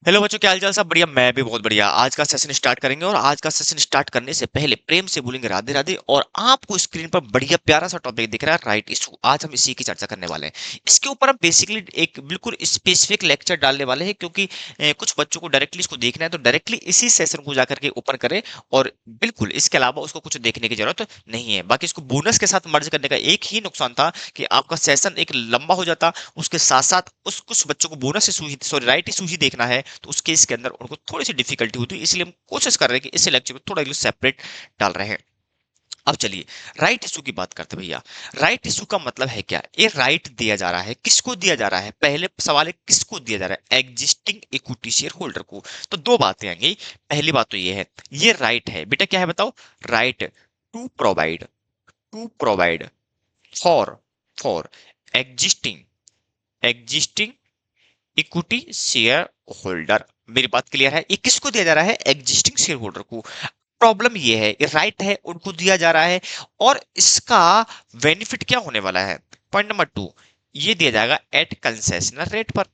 Hello बच्चों, क्या हालचाल? सब बढ़िया। मैं भी बहुत बढ़िया। आज का सेशन स्टार्ट करेंगे और आज का सेशन स्टार्ट करने से पहले प्रेम से बोलेंगे राधे राधे। और आपको स्क्रीन पर बढ़िया प्यारा सा टॉपिक दिख रहा है, राइट इशू। आज हम इसी की चर्चा करने वाले हैं। इसके ऊपर हम बेसिकली एक बिल्कुल स्पेसिफिक लेक्चर डालने वाले हैं, क्योंकि कुछ बच्चों को डायरेक्टली इसको देखना है, तो डायरेक्टली इसी सेशन को जाकर के ओपन करें। और बिल्कुल इसके अलावा उसको कुछ देखने की जरूरत नहीं है। बाकी इसको बोनस के साथ मर्ज करने का एक ही नुकसान था कि आपका सेशन एक लंबा हो जाता। उसके साथ साथ उस कुछ बच्चों को बोनस इशू ही, सॉरी, राइट इशू ही देखना है, तो उस केस के अंदर उनको थोड़ी सी डिफिकल्टी होती है। इसलिए हम कोशिश कर रहे हैं कि इस लेक्चर को थोड़ा सेपरेट डाल रहे हैं। अब चलिए राइट इशू की बात करते हैं भैया। राइट इशू का मतलब है क्या? ये राइट दिया जा रहा है, किसको दिया जा रहा है? पहले सवाल है, किसको दिया जा रहा है? एग्जिस्टिंग इक्विटी शेयर होल्डर को। तो दो बातें आएंगी। पहली बात तो ये है, ये राइट है बेटा। क्या है बताओ? Right to provide for for existing existing equity shareholder. मेरी बात क्लियर है? ये किसको दिया जा रहा है? एग्जिस्टिंग शेयर होल्डर को। प्रॉब्लम ये है, ये राइट है, उनको दिया जा रहा है। और इसका बेनिफिट क्या होने वाला है? पॉइंट नंबर टू, ये दिया जाएगा एट कंसेशनल रेट पर।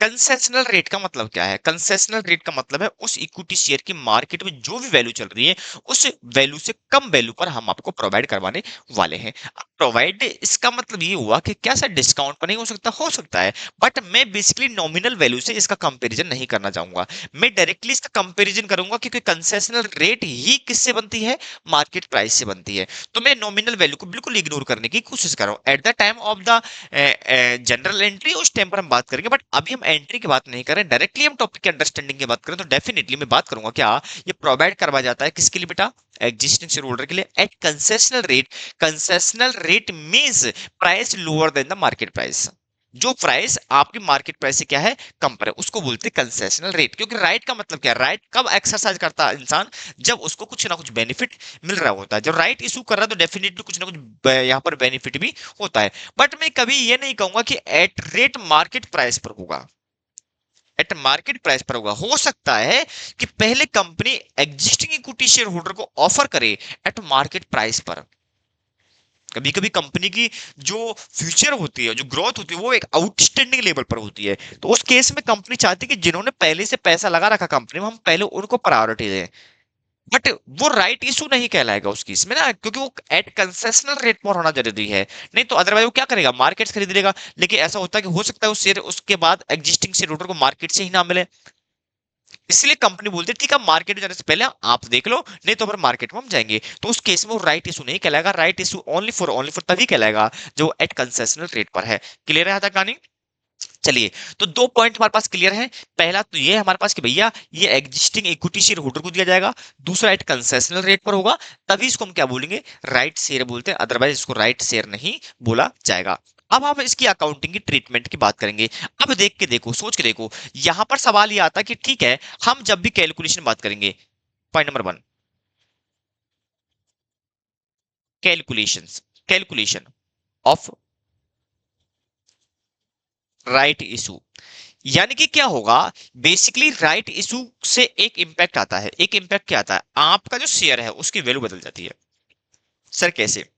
कंसेशनल रेट का मतलब क्या है? कंसेशनल रेट का मतलब है उस इक्विटी शेयर की मार्केट में जो भी वैल्यू चल रही है, उस वैल्यू से कम वैल्यू पर हम आपको प्रोवाइड करवाने वाले हैं। प्रोवाइड इसका मतलब ये हुआ कि क्या सर डिस्काउंट पर नहीं हो सकता? हो सकता है, बट मैं बेसिकली नॉमिनल वैल्यू से इसका कंपैरिजन नहीं करना चाहूंगा। मैं डायरेक्टली इसका कंपैरिजन करूंगा, क्योंकि कंसेशनल रेट ही किससे बनती है? मार्केट प्राइस से बनती है। तो मैं नॉमिनल वैल्यू को बिल्कुल इग्नोर करने की कोशिश कर रहा हूं at the time of the general entry. उस टाइम पर हम बात करेंगे, बट अभी हम एंट्री की बात नहीं करें, डायरेक्टली हम टॉपिक की अंडरस्टैंडिंग की बात करें, तो डेफिनेटली मैं बात करूंगा क्या ये प्रोवाइड करवाया जाता है किसके लिए बेटा? एग्जिस्टिंग शेयर होल्डर के लिए at concessional rate. Concessional rate means price lower than the market price. जो प्राइस आपकी मार्केट प्राइस से क्या है? कम पर है, उसको बोलते हैं कंसेशनल रेट। क्योंकि राइट का मतलब क्या है? राइट कब एक्सरसाइज करता है इंसान? जब उसको कुछ ना कुछ बेनिफिट मिल रहा होता है। जब राइट इशू कर रहा है तो डेफिनेटली कुछ ना कुछ यहाँ पर बेनिफिट भी होता है। बट मैं कभी ये नहीं कहूंगा कि एट रेट मार्केट प्राइस पर होगा। एट मार्केट प्राइस पर होगा। हो सकता है कि पहले company existing equity share holder को ऑफर करे एट मार्केट प्राइस पर। कभी कभी कंपनी की जो फ्यूचर होती है, जो ग्रोथ होती है, वो एक आउटस्टैंडिंग लेवल पर होती है। तो उस केस में कंपनी चाहती है कि जिन्होंने पहले से पैसा लगा रखा कंपनी में, हम पहले उनको प्रायोरिटी दें। बट वो राइट इशू नहीं कहलाएगा उस केस में ना, क्योंकि वो एट कंसेशनल रेट पर होना जरूरी है। नहीं तो अदरवाइज वो क्या करेगा? मार्केट खरीद लेगा। लेकिन ऐसा होता है कि हो सकता है उस शेयर उसके बाद एग्जिस्टिंग शेयर होल्डर को मार्केट से ही ना मिले। इसलिए कंपनी बोलती है ठीक है, मार्केट में जाने से पहले आप देख लो, नहीं तो फिर मार्केट में हम जाएंगे। तो उस केस में वो राइट इशू नहीं कहलाएगा। राइट इशू ओनली फॉर तभी कहलाएगा जो एट कंसेशनल रेट पर है। क्लियर है यहाँ तक कहानी? चलिए, तो दो पॉइंट हमारे पास क्लियर है। पहला तो ये है हमारे पास कि भैया ये एग्जिस्टिंग इक्विटी शेयर होल्डर को दिया जाएगा। दूसरा एट कंसेशनल रेट पर होगा, तभी इसको हम क्या बोलेंगे? राइट शेयर बोलते हैं, अदरवाइज इसको राइट शेयर नहीं बोला जाएगा। अब हम इसकी अकाउंटिंग की ट्रीटमेंट की बात करेंगे। अब देख के देखो, सोच के देखो, यहां पर सवाल ये आता है कि ठीक है, हम जब भी कैलकुलेशन बात करेंगे, point number one, calculation calculation of right issue, यानी कि क्या होगा? बेसिकली राइट इशू से एक इंपैक्ट आता है। एक इंपैक्ट क्या आता है? आपका जो शेयर है उसकी वैल्यू बदल जाती है। सर कैसे?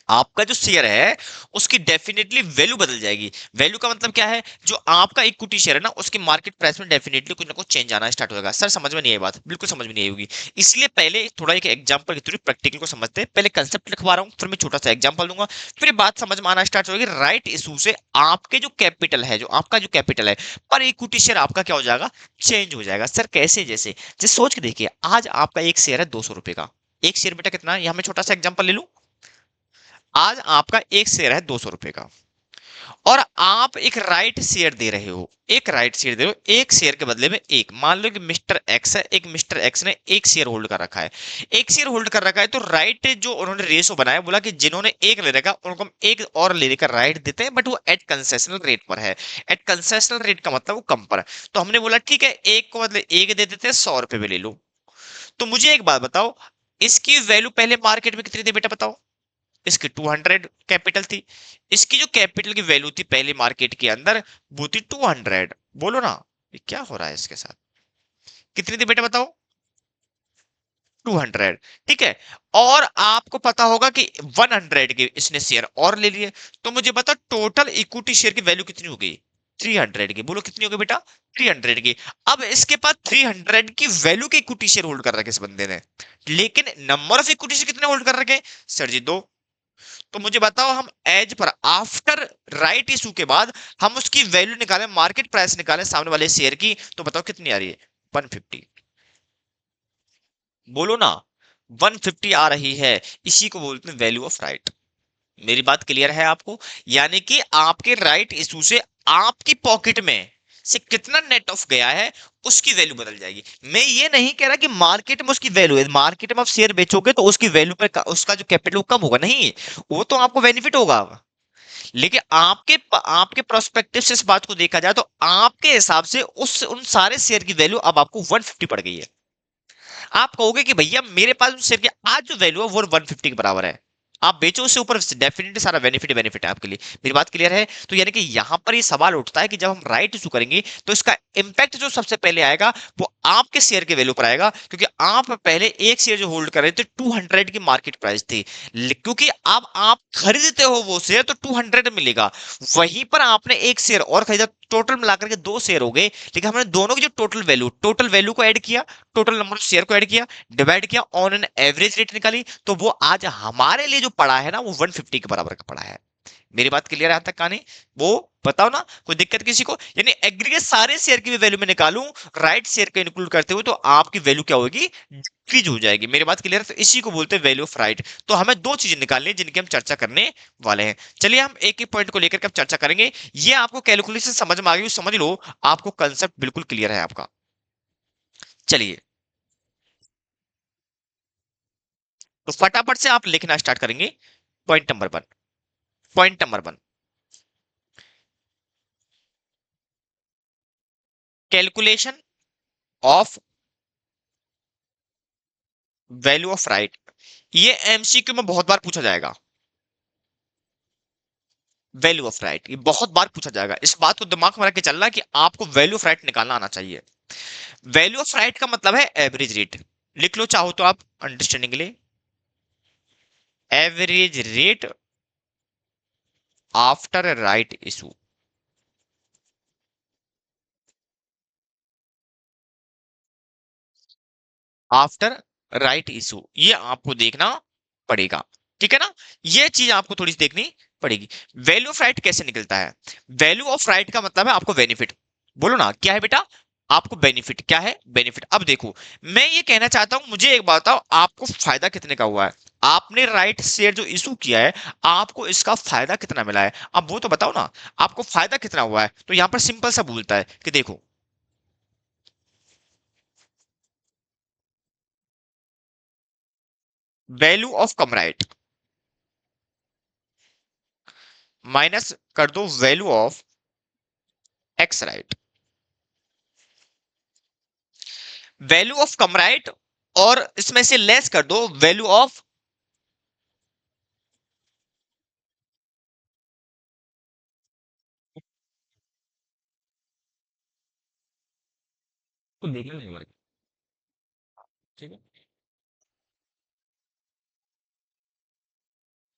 आपका जो शेयर है उसकी डेफिनेटली वैल्यू बदल जाएगी। वैल्यू का मतलब क्या है? जो आपका इक्विटी शेयर है ना, उसकी मार्केट प्राइस में डेफिनेटली कुछ ना कुछ चेंज आना स्टार्ट हो जाएगा। सर समझ में नहीं आई बात? बिल्कुल समझ में नहीं आई होगी। इसलिए पहले थोड़ा एक एग्जांपल के थ्रू प्रैक्टिकल को समझते हैं। पहले कंसेप्ट लिखवा रहा हूं, फिर मैं छोटा सा एग्जांपल दूंगा, फिर बात समझ में आना स्टार्ट होगी। राइट इशू से आपके जो कैपिटल है, जो आपका जो कैपिटल है पर इक्विटी शेयर आपका क्या हो जाएगा? चेंज हो जाएगा। सर कैसे? जैसे सोच के देखिए, आज आपका एक शेयर है 200 रुपए का। एक शेयर बेटा कितना है? यहां मैं छोटा सा एग्जांपल ले लूं। आज आपका एक शेयर है 200 रुपए का, और आप एक राइट शेयर दे रहे हो। एक राइट शेयर दे रहे हो, एक शेयर के बदले में एक। मान लो कि मिस्टर एक्स है, एक मिस्टर एक्स ने एक शेयर होल्ड कर रखा है। एक शेयर होल्ड कर रखा है, तो राइट जो उन्होंने रेशो बनाया, बोला कि जिन्होंने एक ले रखा उनको हम एक और लेने का राइट देते हैं, बट वो एट कंसेशनल रेट पर है। एट कंसेशनल रेट का मतलब वो कम पर है। तो हमने बोला ठीक है, एक को बदले एक दे देते हैं, 100 रुपए में ले लो। तो मुझे एक बात बताओ, इसकी वैल्यू पहले मार्केट में कितनी थी बेटा बताओ? इसकी 200 कैपिटल थी। इसकी जो कैपिटल की वैल्यू थी पहले मार्केट के अंदर, वो थी 200। बोलो ना, ये क्या हो रहा है इसके साथ? कितनी थी बेटा बताओ? 200। ठीक है। और आपको पता होगा कि 100 के इसने शेयर और ले लिए। तो मुझे बता, टोटल इक्विटी शेयर की वैल्यू कितनी हो गई? 300 की, बोलो कितनी होगी बेटा? 300 की। अब इसके पास 300 की वैल्यू के इक्विटी शेयर होल्ड कर रखे इस बंदे ने, लेकिन नंबर ऑफ इक्विटी शेयर कितने होल्ड कर रखे? सर जी 2। तो मुझे बताओ, हम as per after right issue के बाद हम उसकी वैल्यू निकालें, मार्केट प्राइस निकालें सामने वाले शेयर की, तो बताओ कितनी आ रही है? 150। बोलो ना, 150 आ रही है। इसी को बोलते हैं वैल्यू ऑफ राइट। मेरी बात क्लियर है आपको? यानी कि आपके राइट इशू से आपकी पॉकेट में से कितना नेट ऑफ गया है, उसकी वैल्यू बदल जाएगी। मैं ये नहीं कह रहा कि मार्केट में उसकी वैल्यू है, मार्केट में आप शेयर बेचोगे तो उसकी वैल्यू पर उसका जो कैपिटल वो कम होगा, नहीं, वो तो आपको बेनिफिट होगा। लेकिन आपके आपके प्रोस्पेक्टिव से इस बात को देखा जाए तो आपके हिसाब से उस उन सारे शेयर की वैल्यू अब आपको 150 पड़ गई है। आप कहोगे कि भैया मेरे पास उस शेयर की आज जो वैल्यू है वो 150 के बराबर है, आप बेचो उससे ऊपर, डेफिनेटली सारा बेनिफिट बेनिफिट है आपके लिए। मेरी बात क्लियर है? तो यानी कि यहां पर ये सवाल उठता है कि जब हम राइट इशू करेंगे तो इसका इंपैक्ट जो सबसे पहले आएगा वो आपके शेयर के वैल्यू पर आएगा, क्योंकि आप पहले एक शेयर जो होल्ड कर रहे थे 200 की मार्केट प्राइस थी, क्योंकि अब आप खरीदते हो वो शेयर तो 200 मिलेगा। वहीं पर आपने एक शेयर और खरीदा, टोटल मिलाकर के दो शेयर हो गए, लेकिन हमने दोनों की जो टोटल वैल्यू को ऐड किया, टोटल नंबर ऑफ शेयर को ऐड किया, डिवाइड किया, ऑन एन एवरेज रेट निकाली, तो वो आज हमारे लिए जो पड़ा है ना वो 150 के बराबर का पड़ा है। मेरी बात क्लियर है? तक कहानी वो बताओ ना, कोई दिक्कत किसी को? यानी एग्रीगेट सारे शेयर की भी वैल्यू में निकालूं, राइट शेयर को इंक्लूड करते हुए, तो आपकी वैल्यू क्या होगी? डिक्रीज हो जाएगी। मेरी बात क्लियर है? तो इसी को बोलते हैं वैल्यू ऑफ राइट। तो हमें दो चीजें निकालनी है जिनकी हम चर्चा करने वाले हैं। चलिए हम एक एक पॉइंट को लेकर के अब चर्चा करेंगे। ये आपको कैलकुलेशन समझ में आ गई, समझ लो, आपको कंसेप्ट बिल्कुल क्लियर है आपका। चलिए, तो फटाफट से आप लिखना स्टार्ट करेंगे। Point number one. Point number one, calculation of value of right. ये एमसीक्यू में बहुत बार पूछा जाएगा। वैल्यू ऑफ राइट ये बहुत बार पूछा जाएगा, इस बात को दिमाग में रख के चलना कि आपको वैल्यू ऑफ राइट निकालना आना चाहिए। वैल्यू ऑफ राइट का मतलब है एवरेज रेट। लिख लो चाहो तो आप अंडरस्टैंडिंग के लिए, average rate after right issue. After right issue, ये आपको देखना पड़ेगा। ठीक है ना? ये चीज आपको थोड़ी सी देखनी पड़ेगी। वैल्यू ऑफ राइट कैसे निकलता है? वैल्यू ऑफ राइट का मतलब है आपको बेनिफिट। बोलो ना क्या है बेटा? आपको बेनिफिट क्या है? बेनिफिट। अब देखो, मैं ये कहना चाहता हूं, मुझे एक बात बताओ, आपको फायदा कितने का हुआ है? आपने राइट शेयर जो इशू किया है, आपको इसका फायदा कितना मिला है? अब वो तो बताओ ना, आपको फायदा कितना हुआ है? तो यहां पर सिंपल सा बोलता है कि देखो, value of come right minus कर दो value of x right. Value of come right और इसमें से लेस कर दो वैल्यू ऑफ, तो देखना नहीं हमारे। ठीक है?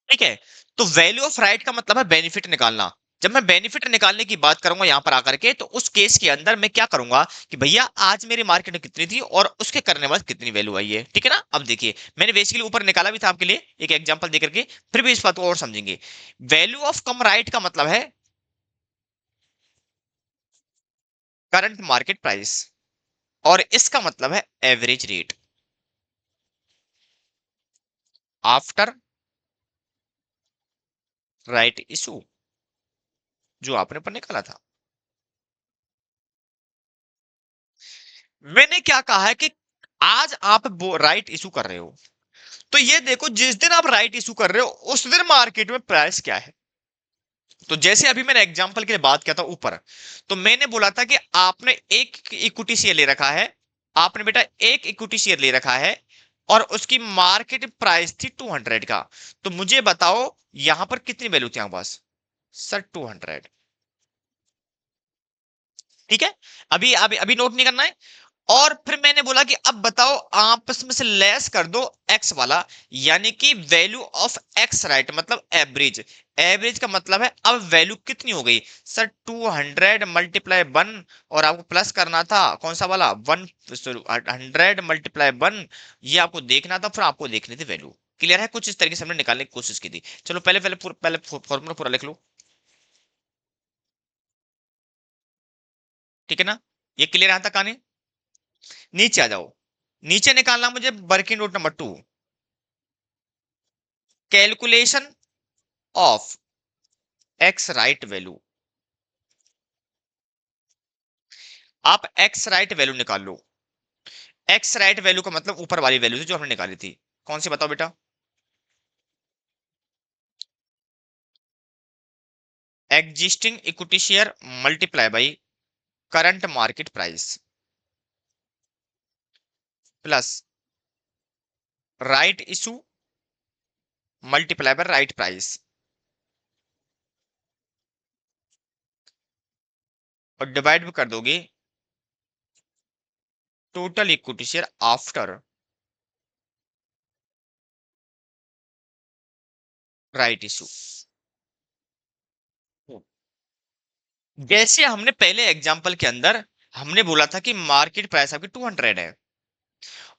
ठीक है, तो वैल्यू ऑफ राइट का मतलब है बेनिफिट निकालना। जब मैं बेनिफिट निकालने की बात करूंगा यहां पर आकर के, तो उस केस के अंदर मैं क्या करूंगा कि भैया आज मेरी मार्केट में कितनी थी और उसके करने बाद कितनी वैल्यू आई है। ठीक है ना? अब देखिए, मैंने बेसिकली ऊपर निकाला भी था आपके लिए एक एग्जांपल देकर के, फिर भी इस बात को और समझेंगे। वैल्यू ऑफ कम राइट का मतलब है करंट मार्केट प्राइस, और इसका मतलब है average rate after right issue, जो आपने ऊपर निकाला था। मैंने क्या कहा है कि आज आप राइट इशू कर रहे हो, तो ये देखो जिस दिन आप राइट इशू कर रहे हो उस दिन मार्केट में प्राइस क्या है। तो जैसे अभी मैंने एग्जांपल के लिए बात किया था ऊपर, तो मैंने बोला था कि आपने एक इक्विटी शेयर ले रखा है, आपने बेटा एक इक्विटी शेयर ले रखा है, और उसकी मार्केट प्राइस थी 200 का। तो मुझे बताओ यहां पर कितनी वैल्यू थी आपके पास? सर 200। ठीक है? अभी अभी अभी नोट नहीं करना है। और फिर मैंने बोला कि अब बताओ आपस में से लेस कर दो एक्स वाला, यानी कि वैल्यू ऑफ एक्स, राइट, मतलब एवरेज। एवरेज का मतलब है अब वैल्यू कितनी हो गई सर, 200 मल्टीप्लाई 1, और आपको प्लस करना था कौन सा वाला, 100 मल्टीप्लाई 1, ये आपको देखना था, फिर आपको देखनी थी वैल्यू। क्लियर है? कुछ इस तरीके से हमने निकालने की कोशिश की थी। चलो पहले पहले पहले फॉर्मूला पूरा लिख लो, ठीक है ना? ये क्लियर यहां तक आने? नीचे आ जाओ। नीचे निकालना मुझे working note number 2, calculation of x right value. आप एक्स राइट वैल्यू निकाल लो। एक्स राइट वैल्यू का मतलब ऊपर वाली वैल्यू थी जो हमने निकाली थी, कौन सी बताओ बेटा? Existing equity share multiply by current market price plus right issue multiply by right price, और डिवाइड भी कर दोगे total equity share after right issue. जैसे हमने पहले एग्जांपल के अंदर हमने बोला था कि मार्केट प्राइस आपकी 200 है,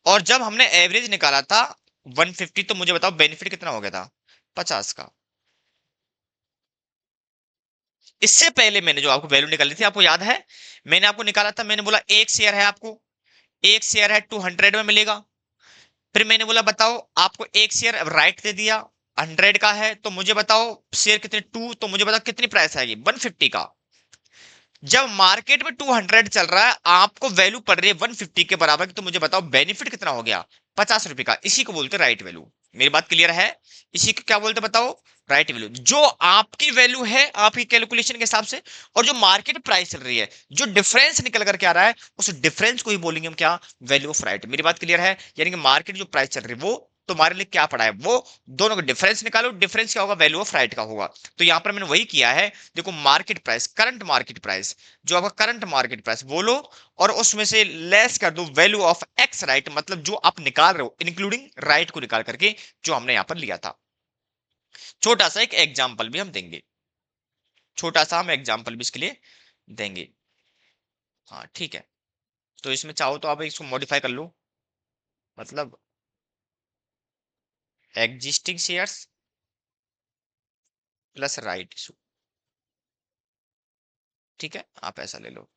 और जब हमने एवरेज निकाला था 150, तो मुझे बताओ बेनिफिट कितना हो गया था, 50 का। इससे पहले मैंने जो आपको वैल्यू निकाली थी आपको याद है, मैंने आपको निकाला था, मैंने बोला एक शेयर है आपको, एक शेयर है 200 में मिलेगा। फिर मैंने बोला बताओ आपको एक शेयर राइट दे दिया, 100 का है, तो मुझे बताओ शेयर कितने, 2, तो मुझे बताओ कितनी प्राइस आएगी, 150 का। जब मार्केट में 200 चल रहा है, आपको वैल्यू पड़ रही है 150 के बराबर की, तो मुझे बताओ बेनिफिट कितना हो गया, 50 रुपए का। इसी को बोलते हैं राइट वैल्यू। मेरी बात क्लियर है? इसी को क्या बोलते हैं बताओ? Right value. जो आपकी वैल्यू है आपकी कैलकुलेशन के हिसाब से, और जो मार्केट प्राइस चल रही है, जो डिफरेंस निकल करके आ रहा है, उस डिफरेंस को ही बोलेंगे हम क्या, वैल्यू ऑफ राइट। मेरी बात क्लियर है? यानी कि मार्केट जो प्राइस चल रही है वो तुम्हारे लिए क्या पड़ा है, वो दोनों का डिफरेंस निकालो, डिफरेंस क्या होगा, वैल्यू ऑफ राइट का होगा। तो यहां पर मैंने वही किया है। देखो market price, current market price, जो आपका करंट मार्केट प्राइस बोलो, और उसमें से लेस कर दो वैल्यू ऑफ एक्स राइट, मतलब जो आप निकाल रहे हो इंक्लूडिंग राइट को निकाल करके, जो हमने यहां पर लिया था। छोटा सा एक एग्जांपल भी हम देंगे, छोटा सा हम एग्जांपल भी इसके लिए देंगे। हाँ ठीक है। तो इसमें चाहो तो आप इसको मॉडिफाई कर लो, मतलब existing shares plus right issue, ठीक है, आप ऐसा ले लो।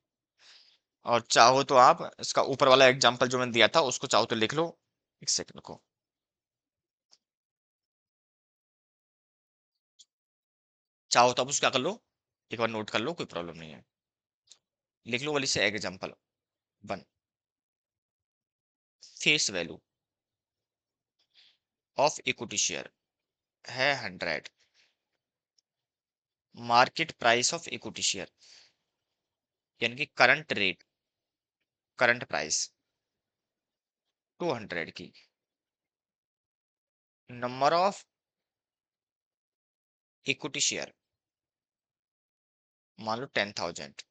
और चाहो तो आप इसका ऊपर वाला एग्जांपल जो मैंने दिया था उसको चाहो तो लिख लो, एक सेकंड को। चाहो तो आप उसको क्या कर लो, एक बार नोट कर लो, कोई प्रॉब्लम नहीं है। लिख लो वाली से example 1, face value of equity share है 100, market price of equity share यानी कि करंट रेट, करंट प्राइस 200 की, नंबर ऑफ इक्विटी शेयर मान लो 10,000,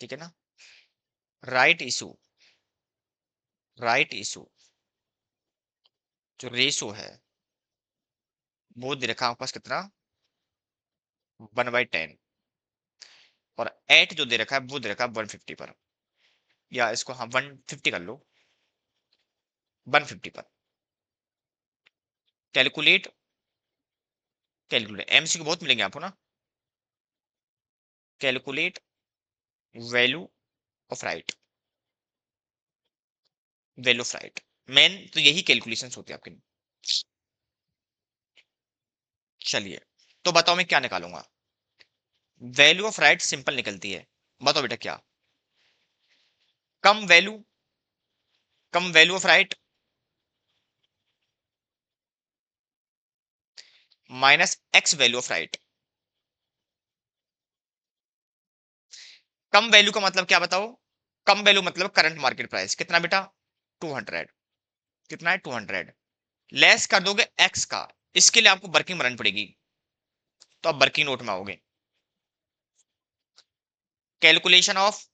ठीक है ना? राइट इशू, राइट इशू जो रेशो है वो दे रखा है आपके पास कितना, 1/10, और एट जो दे रखा है वो दे रखा है 150 पर, या इसको हाँ 150 कर लो, 150 पर। कैलकुलेट, कैलकुलेट एमसीक्यू बहुत मिलेंगे आपको ना। Calculate value of right, value of right, main तो यही कैलकुलेशंस होते हैं आपके। चलिए, तो बताओ मैं क्या निकालूंगा। वैल्यू ऑफ राइट सिंपल निकलती है, बताओ बेटा क्या, cum value, cum value of right minus ex value of right. Cum value का मतलब क्या बताओ, कम वैल्यू मतलब करंट मार्केट प्राइस कितना बेटा, 200, कितना है 200, लेस कर दोगे एक्स का, इसके लिए आपको वर्किंग बनानी पड़ेगी, तो आप वर्किंग नोट में आओगे, calculation of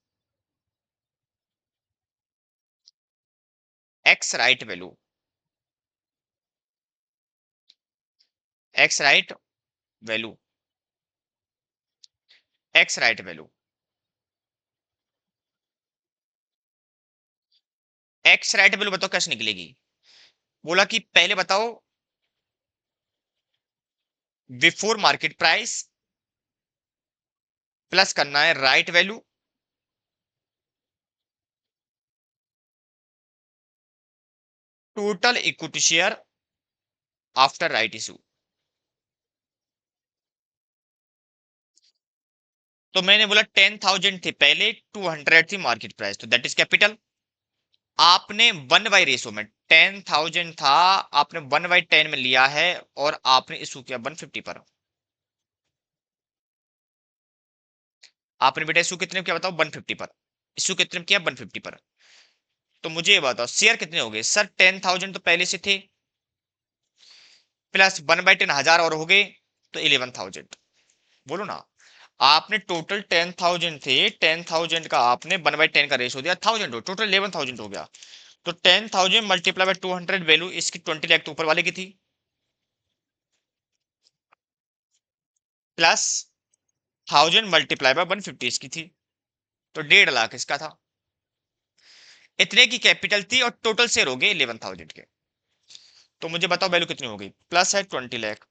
x right value, x right value, x right value, x right value बताओ कैसे निकलेगी। बोला कि पहले बताओ बिफोर मार्केट प्राइस प्लस करना है right value total equity share after right issue. तो मैंने बोला 10,000 थे पहले, 200 थी मार्केट प्राइस, तो दैट इज कैपिटल। आपने 1/रेशो में 10,000 था, आपने 1/10 में लिया है और आपने इशू किया 150 पर। आपने बेटा इशू कितने में किया बताओ, 150 पर। इशू कितने में किया, 150 पर। तो मुझे ये बताओ शेयर कितने हो गए सर, 10,000 तो पहले से थे, प्लस 1/10 हजार और हो गए, तो 11,000। बोलो ना। आपने टोटल 10,000 थे, 10,000 का आपने 1/10 का रेशो दिया 1000 हो, टोटल 11,000 हो गया। तो 10,000 मल्टीप्लाई बाय 200, वैल्यू इसकी 20 लाख तो ऊपर वाले की थी, प्लस 1000 मल्टीप्लाई बाय 150 इसकी थी, तो 1.5 लाख इसका था। इतने की कैपिटल थी और टोटल शेयर हो गए 11,000 के। तो मुझे बताओ वैल्यू कितनी हो गई, प्लस है 20 लाख,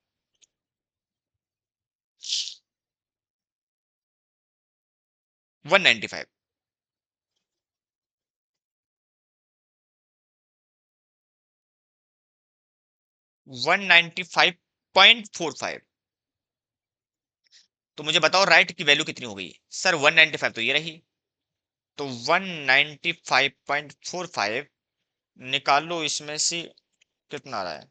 195, 195.45। तो मुझे बताओ राइट की वैल्यू कितनी हो गई सर, 195 तो ये रही, तो 195.45 निकाल लो, इसमें से कितना आ रहा है,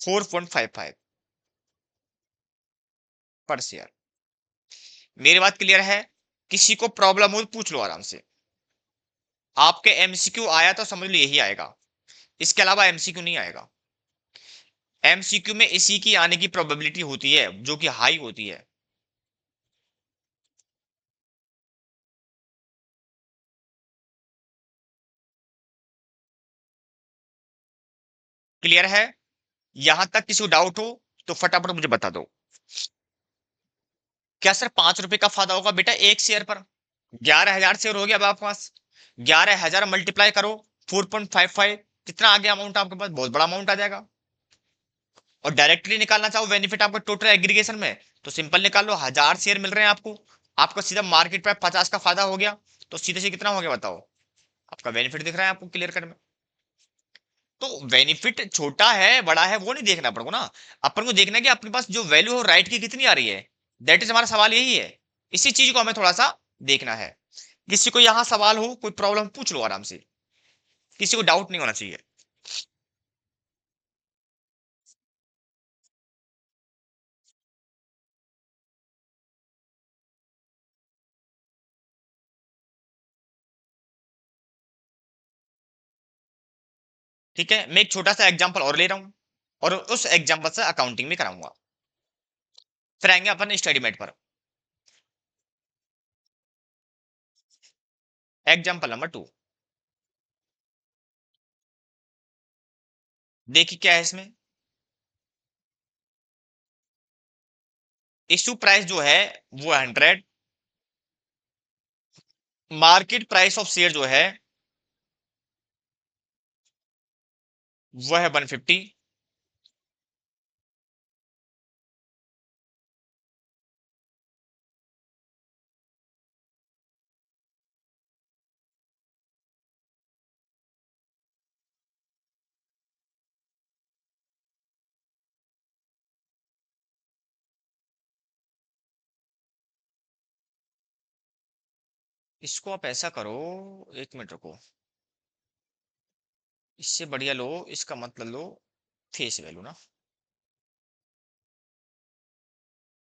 4.55 पर शेयर। मेरी बात क्लियर है, किसी को प्रॉब्लम हो तो पूछ लो आराम से। आपके एमसीक्यू आया तो समझ लो यही आएगा, इसके अलावा एमसीक्यू नहीं आएगा। एमसीक्यू में इसी की आने की प्रोबेबिलिटी होती है जो कि हाई होती है। क्लियर है, यहां तक किसी को डाउट हो तो फटाफट मुझे बता दो। क्या सर 5 रुपए का फायदा होगा बेटा एक शेयर पर, 11,000 शेयर हो गया अब आपके पास, 11,000 मल्टीप्लाई करो 4.55, कितना आ गया अमाउंट आपके पास, बहुत बड़ा अमाउंट आ जाएगा। और डायरेक्टली निकालना चाहो बेनिफिट आपका टोटल एग्रीगेशन में, तो सिंपल निकाल लो, 1,000 शेयर मिल रहे हैं आपको, आपका सीधा मार्केट प्राइस 50 का फायदा हो गया, तो सीधे से कितना हो गया बताओ, आपका बेनिफिट दिख रहा है आपको क्लियर कट में। तो बेनिफिट छोटा है बड़ा है वो नहीं देखना अपन को ना, अपन को देखना है कि अपने पास जो वैल्यू है राइट की कितनी आ रही है। दैट इज हमारा सवाल यही है, इसी चीज को हमें थोड़ा सा देखना है। किसी को यहां सवाल हो कोई प्रॉब्लम पूछ लो आराम से, किसी को डाउट नहीं होना चाहिए। ठीक है, मैं एक छोटा सा एग्जांपल और ले रहा हूं, और उस एग्जांपल से अकाउंटिंग भी कराऊंगा। फिर आएंगे अपन स्टडी मेट पर। एग्जांपल नंबर 2, देखिए क्या है इसमें। इशू प्राइस जो है वो 100, मार्केट प्राइस ऑफ शेयर जो है वो है 150। इसको आप ऐसा करो, एक मिनट रुको, इससे बढ़िया लो, इसका मतलब लो फेस वैल्यू ना,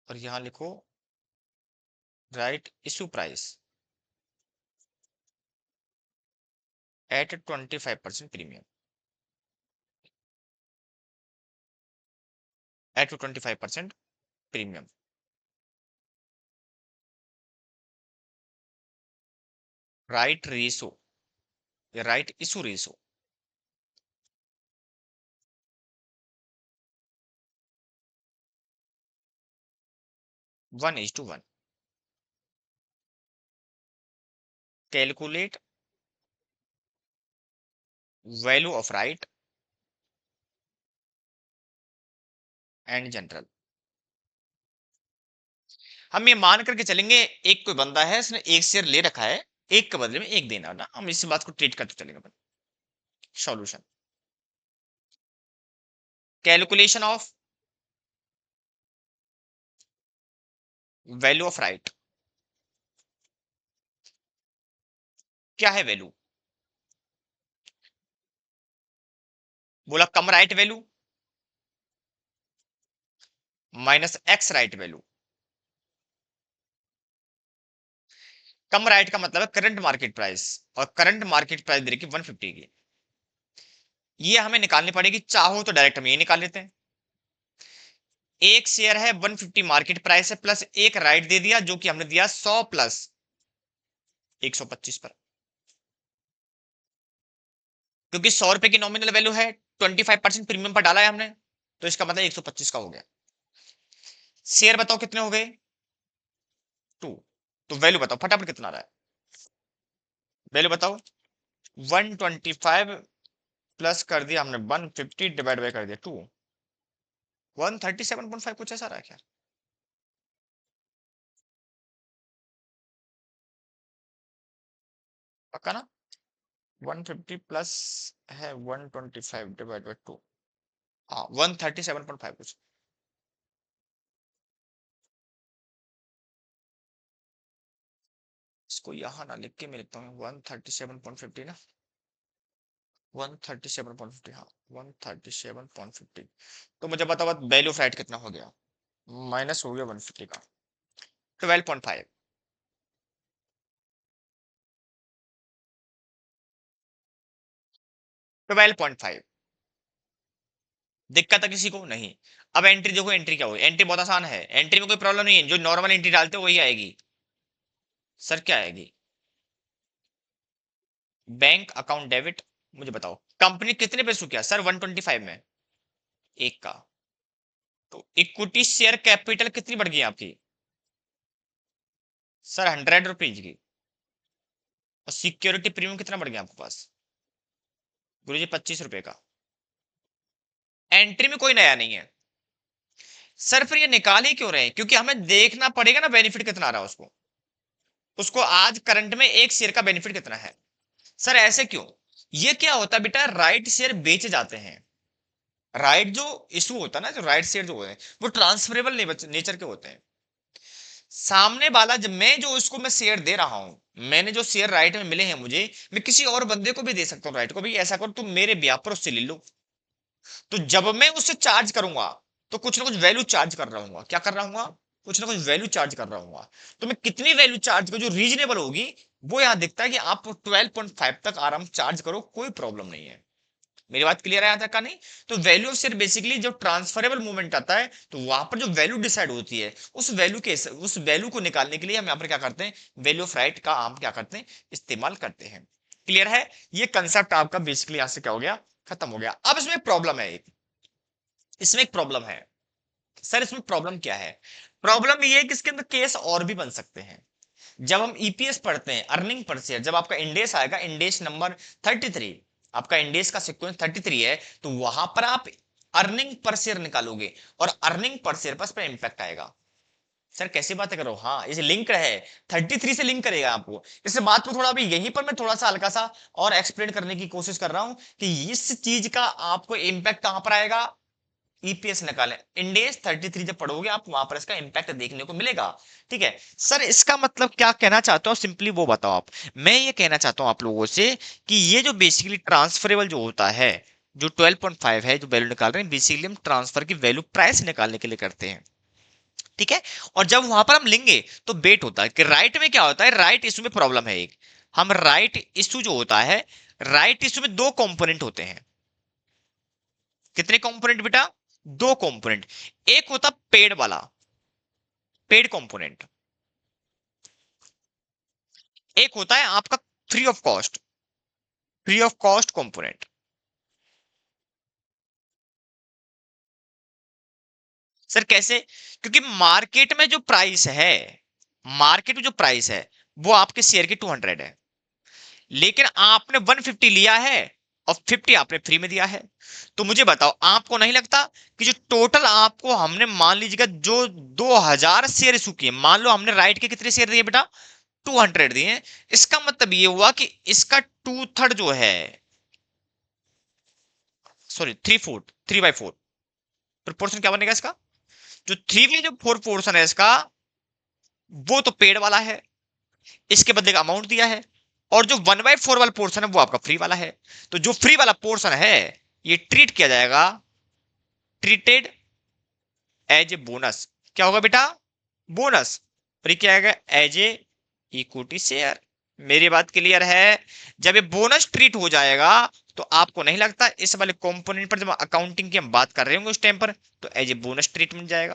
और यहां लिखो right issue price at 25% premium, at 25% premium, right ratio या right issue ratio. 1:1। Calculate value of right and general. हम ये मान करके चलेंगे, एक कोई बंदा है, उसने एक शेयर ले रखा है, एक के बदले में एक देना ना, हम इस बात को ट्रीट करते चलेंगे। Solution, calculation of value of right. क्या है वैल्यू? बोला cum right value minus ex right value. Cum right का मतलब है करंट मार्केट प्राइस, और करंट मार्केट प्राइस दे रखी 150 की। ये हमें निकालनी पड़ेगी, चाहो तो डायरेक्ट हम ये निकाल लेते हैं। एक शेयर है 150 मार्केट प्राइस है, प्लस एक राइट दे दिया जो कि हमने दिया 100 प्लस 125 पर, क्योंकि 100 रुपए की नॉमिनल वैल्यू है, 25% प्रीमियम पर डाला है हमने, तो इसका मतलब 125 का हो गया। शेयर बताओ कितने हो गए? 2। तो वैल्यू बताओ फटाफट कितना आ रहा है, वैल्यू बताओ। 125 प्लस कर दिया हमने 150 डिवाइड बाय कर दिया 2, 137.5 कुछ ऐसा रहा है क्या? पक्का ना? 150 प्लस है 125 डिवाइड बाय 2, हाँ 137.5 कुछ। इसको यहां ना लिख के मैं लिखता हूँ 137.50 ना, 137.50, हाँ 137.50। तो मुझे बताओ वैल्यू ऑफ राइट कितना हो गया, माइनस हो गया 150 का, 12.5। 12.5। दिक्कत है किसी को? नहीं। अब एंट्री देखो, एंट्री क्या होगी, एंट्री बहुत आसान है, एंट्री में कोई प्रॉब्लम नहीं है, जो नॉर्मल एंट्री डालते हो वही आएगी। सर क्या आएगी? Bank account debit. मुझे बताओ कंपनी कितने पे किया सर? 125 में एक का। तो इक्विटी शेयर कैपिटल कितनी बढ़ गई आपकी? सर 100 रुपीज की। और सिक्योरिटी प्रीमियम कितना बढ़ गया आपके पास? गुरुजी 25 रुपए का। एंट्री में कोई नया नहीं है। सर फिर ये निकाल ही क्यों रहे हैं? क्योंकि हमें देखना पड़ेगा ना बेनिफिट कितना आ रहा है उसको। उसको आज करंट में एक शेयर का बेनिफिट कितना है। सर ऐसे क्यों? ये क्या होता है बेटा, राइट शेयर बेचे जाते हैं। राइट जो इशू होता है ना, जो राइट शेयर जो होते हैं वो ट्रांसफरेबल नेचर के होते हैं। सामने वाला, जब मैं जो उसको मैं शेयर दे रहा हूं, मैंने जो शेयर राइट में मिले हैं मुझे, मैं किसी और बंदे को भी दे सकता हूँ राइट को भी, ऐसा करो तुम मेरे ब्याह पर उससे ले लो। तो जब मैं उससे चार्ज करूंगा तो कुछ ना कुछ वैल्यू चार्ज कर रहा हूँ, क्या कर रहा हूँ? कुछ ना कुछ वैल्यू चार्ज कर रहा हूँ। तो मैं कितनी वैल्यू चार्ज करूँ जो रीजनेबल होगी, वो यहां दिखता है कि आप 12.5 तक आराम चार्ज करो, कोई प्रॉब्लम नहीं है। मेरी बात क्लियर है यहां तक का? नहीं? तो वैल्यू ऑफ शेयर बेसिकली जब ट्रांसफरेबल मूवमेंट आता है तो वहां पर जो वैल्यू डिसाइड होती है, उस वैल्यू को निकालने के लिए हम यहां पर क्या करते हैं, वैल्यू ऑफ राइट का हम क्या करते हैं, इस्तेमाल करते हैं। क्लियर है? ये कंसेप्ट आपका बेसिकली यहां से क्या हो गया, खत्म हो गया। अब इसमें प्रॉब्लम है एक, इसमें एक प्रॉब्लम है। सर इसमें प्रॉब्लम क्या है? प्रॉब्लम ये है कि इसके अंदर केस और भी बन सकते हैं। जब हम ईपीएस पढ़ते हैं, अर्निंग पर शेयर, जब आपका इंडेक्स आएगा, इंडेक्स नंबर 33, आपका इंडेक्स का सीक्वेंस 33 है, तो वहां पर आप अर्निंग पर शेयर निकालोगे और अर्निंग पर शेयर पर इस पर इंपैक्ट आएगा। सर कैसी बात करो, हाँ इसे लिंक है, 33 से लिंक करेगा आपको। इस बात को थोड़ा अभी यहीं पर मैं थोड़ा सा हल्का सा और एक्सप्लेन करने की कोशिश कर रहा हूं कि इस चीज का आपको इंपैक्ट कहां पर आएगा। ईपीएस निकालें, इंडेक्स 33 जब पढ़ोगे आप, वहां पर इसका इंपैक्ट देखने को मिलेगा। ठीक है सर, इसका मतलब क्या कहना चाहते हो सिंपली वो बताओ आप। मैं ये कहना चाहता हूं आप लोगों से कि ये जो बेसिकली ट्रांसफरेबल जो होता है, जो 12.5 है जो वैल्यू निकाल रहे हैं, बेसिकली हम ट्रांसफर की वैल्यू प्राइस निकालने के लिए करते हैं। ठीक है? और जब वहां पर हम लेंगे तो बेट होता है कि राइट में क्या होता है, राइट इशू में प्रॉब्लम है एक। हम राइट इशू जो होता है, राइट इशू में दो कंपोनेंट होते हैं। कितने कंपोनेंट बेटा? दो कंपोनेंट। एक होता पेड वाला, पेड कंपोनेंट। एक होता है आपका free of cost. Free of cost component. Sir कैसे? क्योंकि मार्केट में जो प्राइस है, मार्केट में जो प्राइस है वो आपके शेयर की 200 है, लेकिन आपने 150 लिया है और 50 आपने फ्री में दिया है। तो मुझे बताओ, आपको नहीं लगता कि जो टोटल आपको हमने, मान लीजिएगा जो 2000 शेयर इशू किए, मान लो हमने राइट के कितने शेयर दिए बेटा, 200 दिए, इसका मतलब ये हुआ कि इसका 2/3 जो है, सॉरी 3/4, 3/4 प्रोपोर्शन क्या बनेगा इसका, जो 3/4 पोर्शन है इसका, वो तो पेड वाला है, इसके बदले का अमाउंट दिया है, और जो 1/4 वाला पोर्शन है वो आपका फ्री वाला है। तो जो फ्री वाला पोर्शन है ये ट्रीट किया जाएगा, ट्रीटेड एज ए बोनस। क्या होगा बेटा? बोनस। और ये क्या आएगा? As a equity share. मेरी बात क्लियर है? जब ये बोनस ट्रीट हो जाएगा, तो आपको नहीं लगता इस वाले कंपोनेंट पर, जब अकाउंटिंग की हम बात कर रहे होंगे उस टाइम पर, तो एज ए बोनस ट्रीटमेंट जाएगा?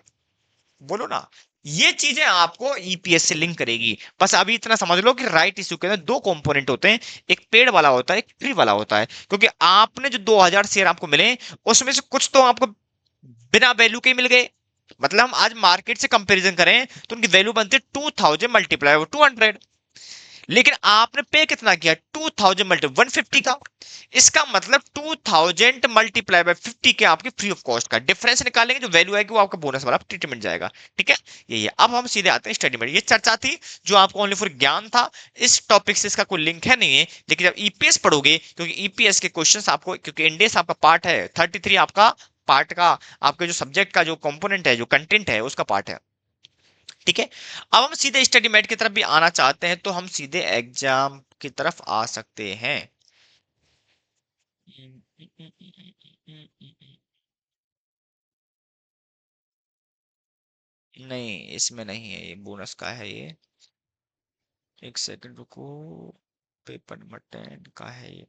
बोलो ना। ये चीजें आपको ईपीएस से लिंक करेगी। बस अभी इतना समझ लो कि राइट इश्यू के अंदर दो कंपोनेंट होते हैं, एक पेड वाला होता है, एक फ्री वाला होता है। क्योंकि आपने जो 2000 शेयर आपको मिले, उसमें से कुछ तो आपको बिना वैल्यू के ही मिल गए। मतलब हम आज मार्केट से कंपैरिजन करें तो उनकी वैल्यू बनती है 2000 मल्टीप्लाई 200, लेकिन आपने पे कितना किया, 2000 मल्टी 150 का। इसका मतलब 2000 मल्टीप्लाई बाय 50 के आपके फ्री ऑफ कॉस्ट का डिफरेंस निकालेंगे, जो वैल्यू आएगी वो आपका बोनस वाला ट्रीटमेंट जाएगा। ठीक है, यही है। अब हम सीधे आते हैं स्टडी में। ये चर्चा थी जो आपको ओनली फॉर ज्ञान था, इस टॉपिक से इसका कोई लिंक है नहीं है। लेकिन जब ईपीएस पढ़ोगे, क्योंकि ईपीएस के क्वेश्चन आपको, क्योंकि इंडेक्स आपका पार्ट है 33 आपका पार्ट का, आपके जो सब्जेक्ट का जो कंपोनेंट है, जो कंटेंट है उसका पार्ट है। ठीक है, अब हम सीधे स्टडी मेट की तरफ भी आना चाहते हैं, तो हम सीधे एग्जाम की तरफ आ सकते हैं। नहीं, इसमें नहीं है, ये बोनस का है ये। एक सेकंड रुको, पेपर नंबर 10 का है ये।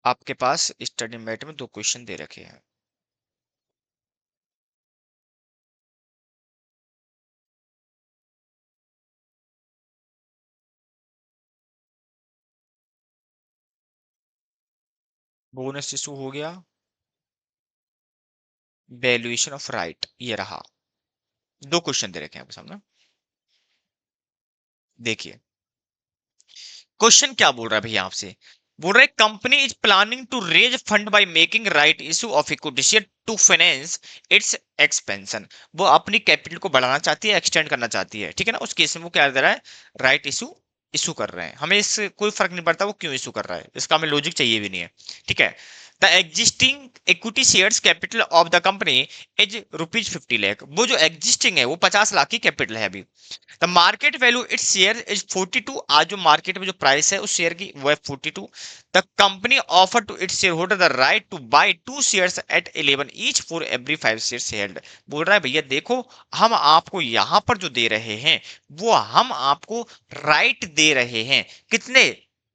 आपके पास स्टडी मेट में दो क्वेश्चन दे रखे हैं। बोनस इशू हो गया, वैल्यूएशन ऑफ राइट ये रहा। दो क्वेश्चन दे रखे हैं आपके सामने। देखिए क्वेश्चन क्या बोल रहा है भैया आपसे, बोल रहा है company is planning to raise fund by making right issue of equity share to finance its expansion. वो अपनी कैपिटल को बढ़ाना चाहती है, एक्सटेंड करना चाहती है। ठीक है ना, उस केस में वो क्या दे रहा है, राइट इशू इशू कर रहे हैं। हमें इससे कोई फर्क नहीं पड़ता वो क्यों इशू कर रहा है, इसका हमें लॉजिक चाहिए भी नहीं है। ठीक है, the existing equity shares capital of the company is ₹50 lakh. वो जो एग्जिस्टिंग है वो 50 लाख की कैपिटल है अभी। The market value its share is 42। आज जो मार्केट में जो प्राइस है उस शेयर की वो है 42। The company offer to its shareholder the right to buy two shares at 11 each for every 5 shares held. बोल रहा है भैया देखो, हम आपको यहां पर जो दे रहे हैं वो हम आपको राइट दे रहे हैं। कितने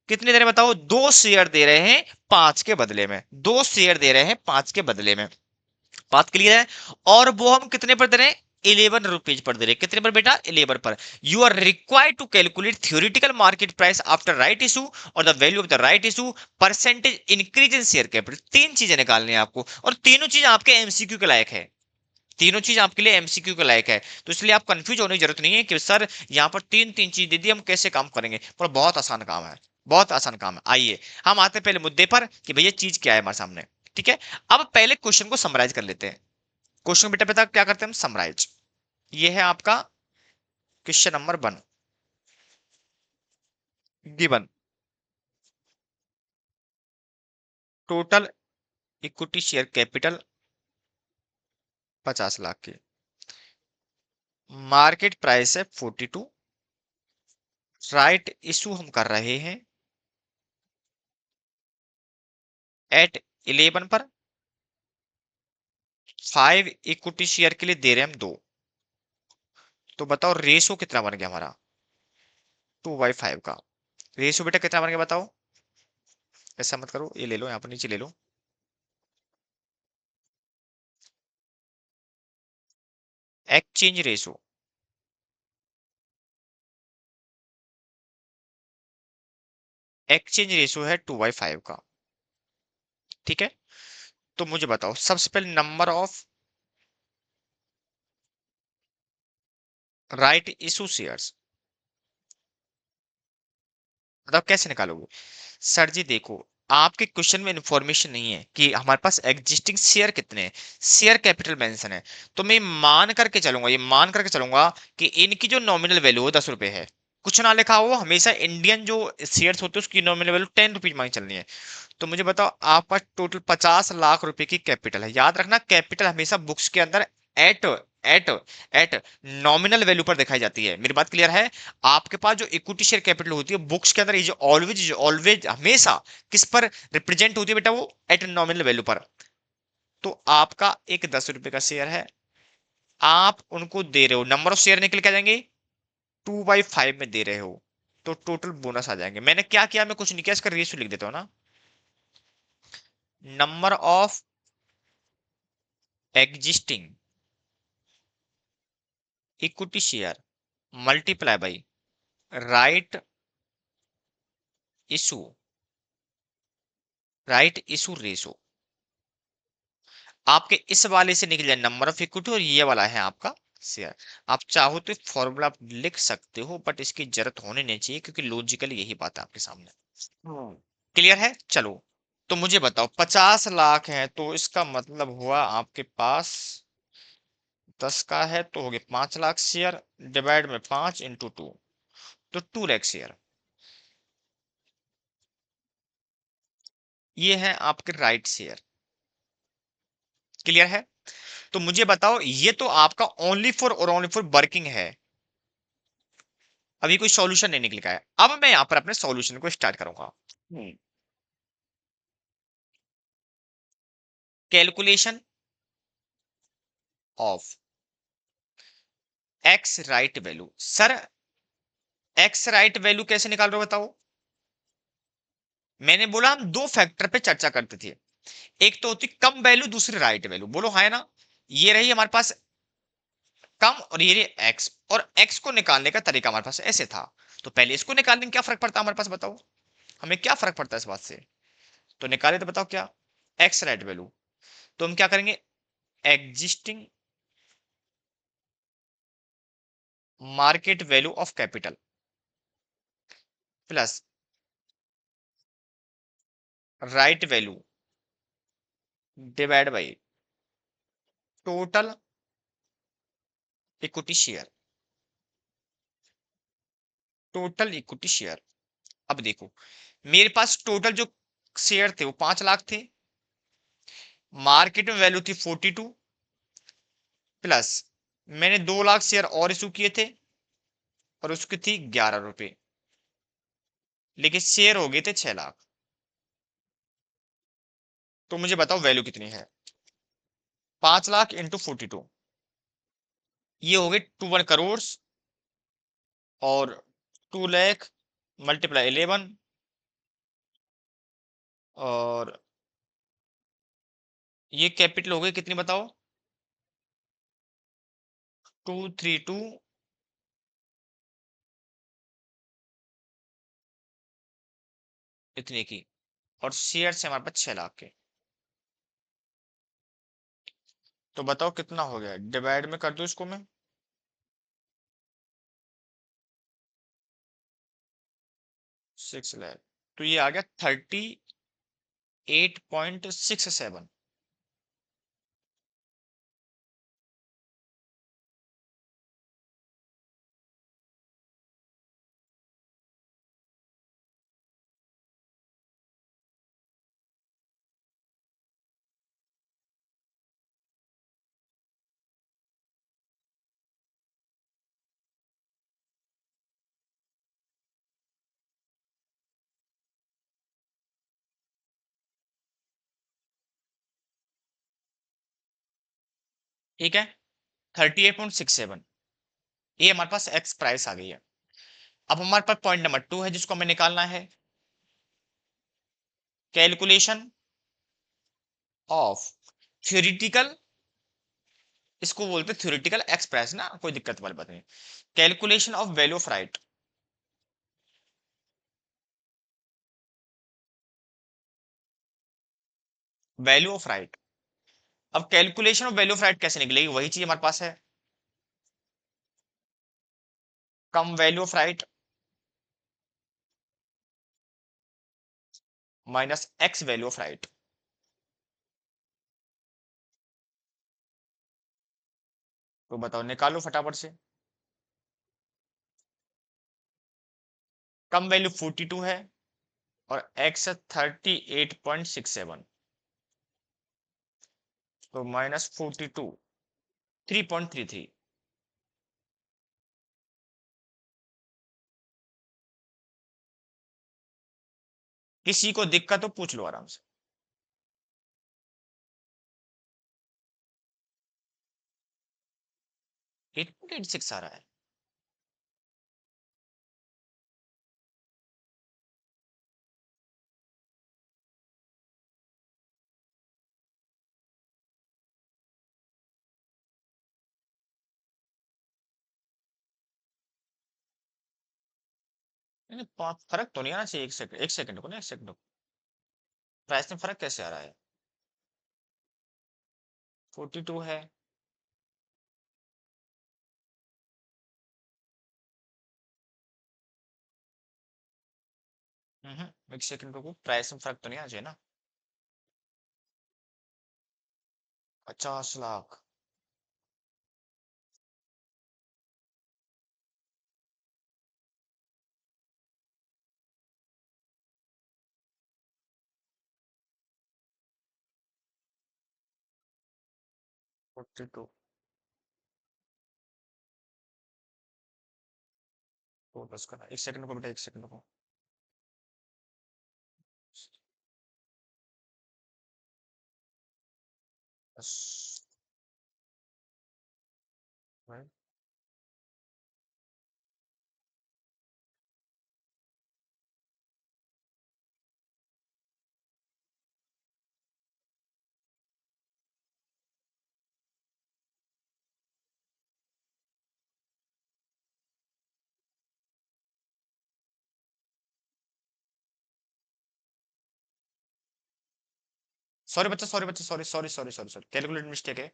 कितने दे रहे हैं बताओ? 2 शेयर दे रहे हैं 5 के बदले में, 2 शेयर दे रहे हैं 5 के बदले में। बात क्लियर है? और वो हम कितने पर दे रहे हैं? ₹11 पर दे रहे हैं। कितने पर बेटा? 11 पर। You are required to calculate theoretical market price after right issue और the value of the right issue, percentage increase in share capital. तीन चीजें निकालनी है आपको, और तीनों चीज आपके एमसीक्यू के लायक है। तीनों चीज आपके लिए एमसीक्यू के लायक है, तो इसलिए आप कंफ्यूज होने की जरूरत नहीं है कि सर यहाँ पर तीन तीन चीज दे दी, हम कैसे काम करेंगे। पर बहुत आसान काम है, बहुत आसान काम है। आइए हम आते हैं पहले मुद्दे पर कि भैया चीज क्या है हमारे सामने। ठीक है, अब पहले क्वेश्चन को समराइज कर लेते हैं। क्वेश्चन बेटा पता क्या करते हैं हम? समराइज। ये है आपका question number 1। Given total equity share capital 50 lakh की, मार्केट प्राइस है 42, राइट इशू हम कर रहे हैं एट 11 पर, 5 इक्विटी शेयर के लिए दे रहे हैं हम 2। तो बताओ रेशो कितना बन गया हमारा? 2/5 का। रेशो बेटा कितना बन गया बताओ? ऐसा मत करो, ये ले लो, यहाँ पर नीचे ले लो। एक्सचेंज रेशो एक्सचेंज रेशियो है 2/5 का। ठीक है, तो मुझे बताओ सबसे पहले number of right issue shares, बताओ कैसे निकालोगे। सर जी देखो, आपके क्वेश्चन में इंफॉर्मेशन नहीं है कि हमारे पास एग्जिस्टिंग शेयर कितने हैं, शेयर कैपिटल मेंशन है। तो मैं मान करके चलूंगा, ये मान करके चलूंगा कि इनकी जो नॉमिनल वैल्यू है 10 रुपए है। कुछ ना लिखा हो, हमेशा इंडियन जो शेयर्स होते हैं उसकी नॉमिनल वैल्यू 10 रुपीज मांग चलनी है। तो मुझे बताओ आपका टोटल 50 लाख रुपए की कैपिटल है। याद रखना कैपिटल हमेशा बुक्स के अंदर at at at nominal value पर दिखाई जाती है। मेरी बात क्लियर है। आपके पास जो इक्विटी शेयर कैपिटल होती है बुक्स के अंदर, इज ऑलवेज ऑलवेज हमेशा किस पर रिप्रेजेंट होती है बेटा, वो एट नॉमिनल वैल्यू पर। तो आपका एक 10 रुपए का शेयर है, आप उनको दे रहे हो, नंबर ऑफ शेयर निकल के आ जाएंगे 2/5 में दे रहे हो, तो टोटल बोनस आ जाएंगे। मैंने क्या किया, मैं कुछ नहीं किया, इसका रेशियो लिख देता हूँ ना। Number of existing equity share multiply by right issue, right issue ratio. आपके इस वाले से निकल जाए नंबर ऑफ इक्विटी, और ये वाला है आपका शेयर। आप चाहो तो फॉर्मूला आप लिख सकते हो, बट इसकी जरूरत होनी नहीं चाहिए क्योंकि लॉजिकली यही बात है आपके सामने। क्लियर है, चलो। तो मुझे बताओ 50 लाख है, तो इसका मतलब हुआ आपके पास 10 का है तो हो गए 5 लाख शेयर, डिवाइड में 5 × 2, तो 2 लाख शेयर। ये है आपके राइट शेयर। क्लियर है। तो मुझे बताओ ये तो आपका ओनली फॉर और ओनली फॉर वर्किंग है, अभी कोई सॉल्यूशन नहीं निकल का है। अब मैं यहां पर अपने सॉल्यूशन को स्टार्ट करूंगा। Calculation of x right value. Sir x right value कैसे निकाल रहे हो बताओ। मैंने बोला हम दो फैक्टर पे चर्चा करते थे, एक तो होती कम वैल्यू, दूसरी राइट वैल्यू। बोलो हाँ है ना। ये रही हमारे पास कम, और ये रही एक्स, और एक्स को निकालने का तरीका हमारे पास ऐसे था। तो पहले इसको निकालने में क्या फर्क पड़ता है हमारे पास, बताओ हमें क्या फर्क पड़ता है इस बात से। तो निकाले तो बताओ क्या, एक्स राइट वैल्यू। तो हम क्या करेंगे, existing market value of capital plus right value divide by total equity share, total equity share. अब देखो मेरे पास टोटल जो शेयर थे वो 5 लाख थे, मार्केट में वैल्यू थी 42, प्लस मैंने 2 लाख शेयर और इशू किए थे और उसकी थी 11 रुपए, लेकिन शेयर हो गए थे 6 लाख। तो मुझे बताओ वैल्यू कितनी है। 5 लाख इंटू 42, ये हो गए 21 करोड़, और 2 लाख मल्टीप्लाई 11, और ये कैपिटल हो गई कितनी बताओ, 232 इतने की, और शेयर से हमारे पास 6 लाख के। तो बताओ कितना हो गया, डिवाइड में कर दो इसको मैं, 6 लाख। तो ये आ गया 38.67। ठीक है, 38.67, ये हमारे पास एक्स प्राइस आ गई है। अब हमारे पास पॉइंट नंबर 2 है जिसको हमें निकालना है, कैलकुलेशन ऑफ थ्योरेटिकल, इसको बोलते हैं थ्योरेटिकल एक्स प्राइस ना, कोई दिक्कत वाली बात नहीं। Calculation of value of right, value of right. अब calculation of value of right कैसे निकलेगी, वही चीज हमारे पास है, cum value of right minus ex value of right. तो बताओ, निकालो फटाफट से। कम वैल्यू 42 है और एक्स 38.67, तो -42 3.33। किसी को दिक्कत हो पूछ लो आराम से। 8.86 आ रहा है। नहीं नहीं, फर्क तो नहीं आना चाहिए। एक सेकंड को ना, एक सेकंड को। प्राइस में फर्क कैसे आ रहा है? 42 है। एक सेकंड को, प्राइस में फर्क तो नहीं आना चाहिए ना। 50 लाख। फोर्टी टू तो बस करना, एक सेकंड को बेटा, एक सेकंड को। बस। सॉरी बच्चा, सॉरी बच्चा, sorry sorry sorry sorry sorry, calculate mistake है।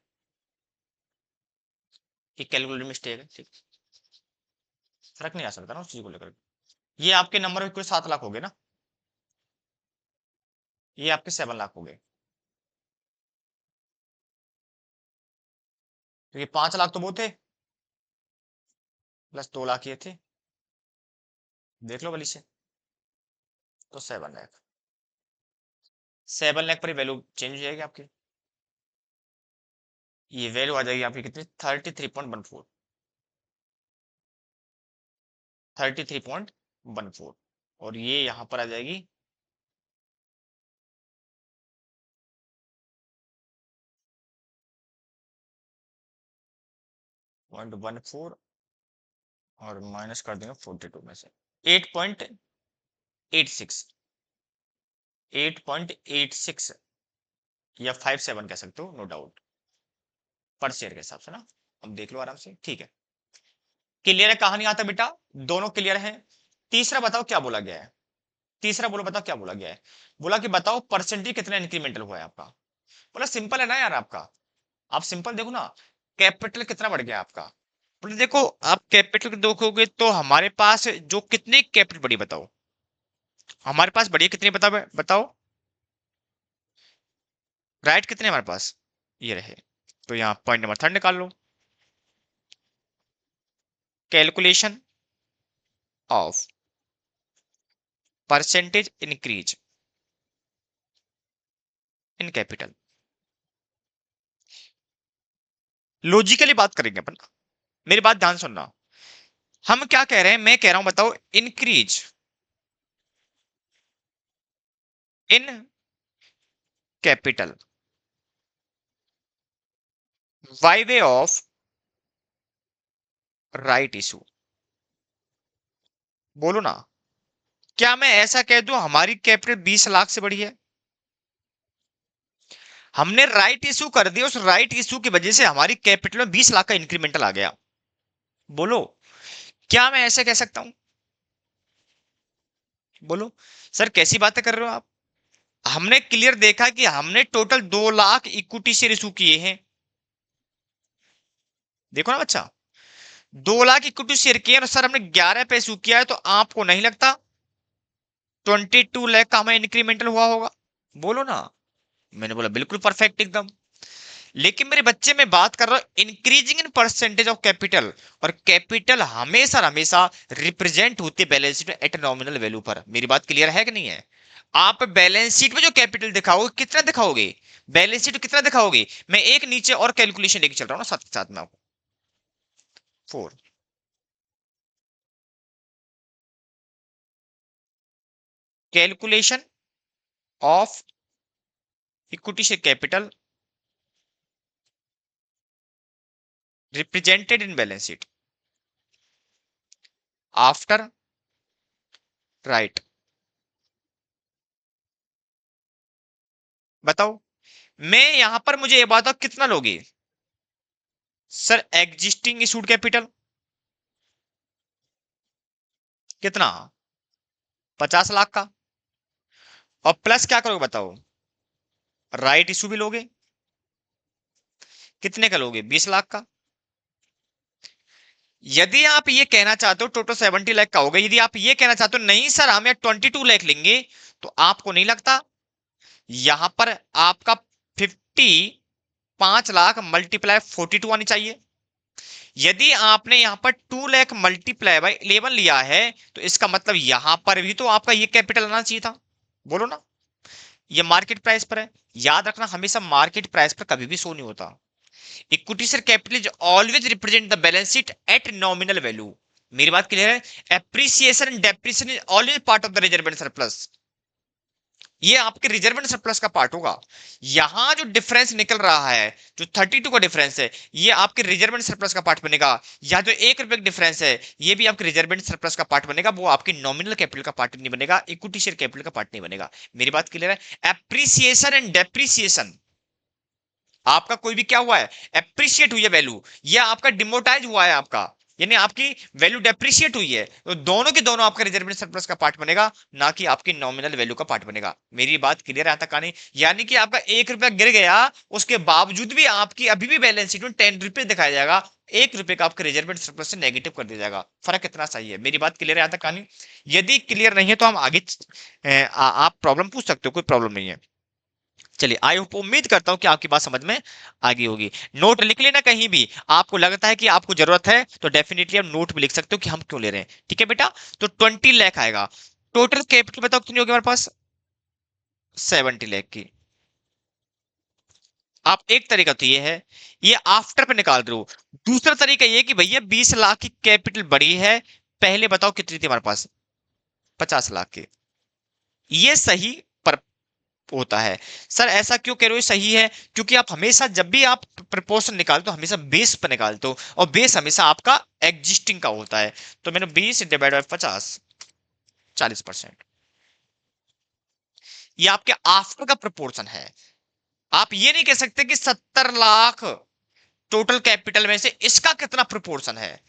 ये कैलकुलेट मिस्टेक है, ठीक। फर्क नहीं आ सकता ना उस चीज को लेकर। ये आपके नंबर में कोई 7 लाख हो गए ना, ये आपके 7 लाख हो गए। तो ये 5 लाख तो वो थे, प्लस 2 लाख ये थे। देख लो बली से। तो 7 लाख, 7 लाख पर वैल्यू चेंज हो जाएगी आपकी। ये वैल्यू आ जाएगी आपकी कितनी, 33.14। 33.14। और ये यहां पर आ जाएगी 0.14, और माइनस कर देंगे 42 में से 8.86। 8.86 या 57 कह सकते हो, नो डाउट, पर शेयर के हिसाब से ना। अब देख लो आराम से, ठीक है। क्लियर है कहानी आता बेटा? दोनों क्लियर है। तीसरा बताओ क्या बोला गया है। तीसरा बोलो, बताओ क्या बोला गया है। बोला कि बताओ परसेंटेज कितना इंक्रीमेंटल हुआ है आपका। बोला सिंपल है ना यार आपका। आप सिंपल देखो ना, कैपिटल कितना बढ़ गया आपका। बोले देखो, आप कैपिटल देखोगे तो हमारे पास जो कितनी कैपिटल बढ़ी बताओ। हमारे पास बढ़ी कितनी बताओ बताओ। राइट कितने हमारे पास, ये रहे। तो यहाँ पॉइंट नंबर 3 निकाल लो। Calculation of percentage increase in capital. Logically बात करेंगे अपन, मेरी बात ध्यान सुनना। हम क्या कह रहे हैं, मैं कह रहा हूं बताओ, increase in capital by way of right issue. बोलो ना, क्या मैं ऐसा कह दूं हमारी कैपिटल 20 लाख से बड़ी है? हमने राइट इशू कर दिया, उस राइट इशू की वजह से हमारी कैपिटल में 20 लाख का इंक्रीमेंटल आ गया। बोलो, क्या मैं ऐसे कह सकता हूं? बोलो। सर कैसी बातें कर रहे हो आप? हमने क्लियर देखा कि हमने total 2 lakh equity share issue किए हैं। देखो ना बच्चा, 2 लाख इक्विटी शेयर किए और सर हमने 11 पे इशू किया है, तो आपको नहीं लगता 22 लाख का हमें इंक्रीमेंटल हुआ होगा? बोलो ना। मैंने बोला बिल्कुल परफेक्ट एकदम। लेकिन मेरे बच्चे में बात कर रहा हूं increasing in percentage of capital, और कैपिटल हमेशा हमेशा रिप्रेजेंट होते बैलेंस शीट में एट नॉमिनल वैल्यू पर। मेरी बात क्लियर है कि नहीं है? आप बैलेंस शीट में जो कैपिटल दिखाओगे कितना दिखाओगे, बैलेंस शीट में कितना दिखाओगे? मैं एक नीचे और कैलकुलेशन लेके चल रहा हूँ ना साथ के साथ में आपको। 4, calculation of equity share capital represented in balance sheet after right. बताओ, मैं यहां पर मुझे ये बताओ कितना लोगे? सर एग्जिस्टिंग इशूड कैपिटल कितना? 50 लाख का। और प्लस क्या करोगे बताओ? राइट इशू भी लोगे। कितने का लोगे? 20 लाख का। यदि आप ये कहना चाहते हो टोटल 70 लाख का होगा, यदि आप ये कहना चाहते हो नहीं सर हम यहाँ 22 लाख लेंगे, तो आपको नहीं लगता यहां पर आपका 5 लाख मल्टीप्लाई 42 आनी चाहिए? यदि आपने यहां पर 2 लाख मल्टीप्लाई बाई 11 लिया है, तो इसका मतलब यहां पर भी तो आपका ये कैपिटल आना चाहिए था। बोलो ना। ये मार्केट प्राइस पर है। याद रखना हमेशा मार्केट प्राइस पर कभी भी शो नहीं होता। Equity share capital is always represent the balance sheet at nominal value. मेरी बात क्लियर है? Appreciation and depreciation is always part of the reserve and surplus. ये आपके रिजर्व एंड सरप्लस का पार्ट होगा। यहां जो डिफरेंस निकल रहा है, जो 32 का डिफरेंस है, ये आपके रिजर्व एंड सरप्लस का पार्ट बनेगा। या जो 1 रुपए का डिफरेंस है, ये भी आपके रिजर्व एंड सरप्लस का पार्ट बनेगा। वो आपकी नॉमिनल कैपिटल का पार्ट नहीं बनेगा, इक्विटी शेयर कैपिटल का पार्ट नहीं बनेगा। मेरी बात क्लियर है? एप्रिसिएशन एंड डेप्रिसिएशन आपका कोई भी क्या हुआ है? एप्रिशिएट हुई है वैल्यू, या आपका डिमोटाइज हुआ है आपका, यानी आपकी वैल्यू डेप्रिशिएट हुई है, तो दोनों के दोनों आपका रिजर्व सरप्लस का पार्ट बनेगा, ना कि आपकी नॉमिनल वैल्यू का पार्ट बनेगा। मेरी बात क्लियर है? आता कहानी यानी कि आपका 1 रुपया गिर गया, उसके बावजूद भी आपकी अभी भी बैलेंस शीट में 10 रुपये दिखाया जाएगा। 1 रुपए का आपका रिजर्व सरप्लस से नेगेटिव कर दिया जाएगा। फर्क कितना सही है? मेरी बात क्लियर है? आता कहानी यदि क्लियर नहीं है तो हम आगे आप प्रॉब्लम पूछ सकते हो, कोई प्रॉब्लम नहीं है। चलिए, आई होप उम्मीद करता हूं कि आपकी बात समझ में आ गई होगी। नोट लिख लेना कहीं भी आपको लगता है कि आपको जरूरत है, तो डेफिनेटली आप नोट भी लिख सकते हो कि हम क्यों ले रहे हैं। ठीक है बेटा? तो 20 लाख आएगा। टोटल कैपिटल बताओ कितनी होगी हमारे पास? 70 लाख की। आप एक तरीका तो ये है, ये आफ्टर पे निकाल रहे हो। दूसरा तरीका ये कि भैया 20 लाख की कैपिटल बड़ी है, पहले बताओ कितनी थी हमारे पास? 50 लाख की। ये सही होता है। सर ऐसा क्यों कह रहे हो सही है? क्योंकि आप हमेशा जब भी आप प्रपोर्शन निकालते हो हमेशा बेस पर निकालते हो, और बेस हमेशा आपका एग्जिस्टिंग का होता है। तो मैंने 20 डिवाइड बाय 50, 40%। ये आपके आफ्टर का प्रपोर्शन है। आप ये नहीं कह सकते कि 70 लाख टोटल कैपिटल में से इसका कितना प्रोपोर्शन है।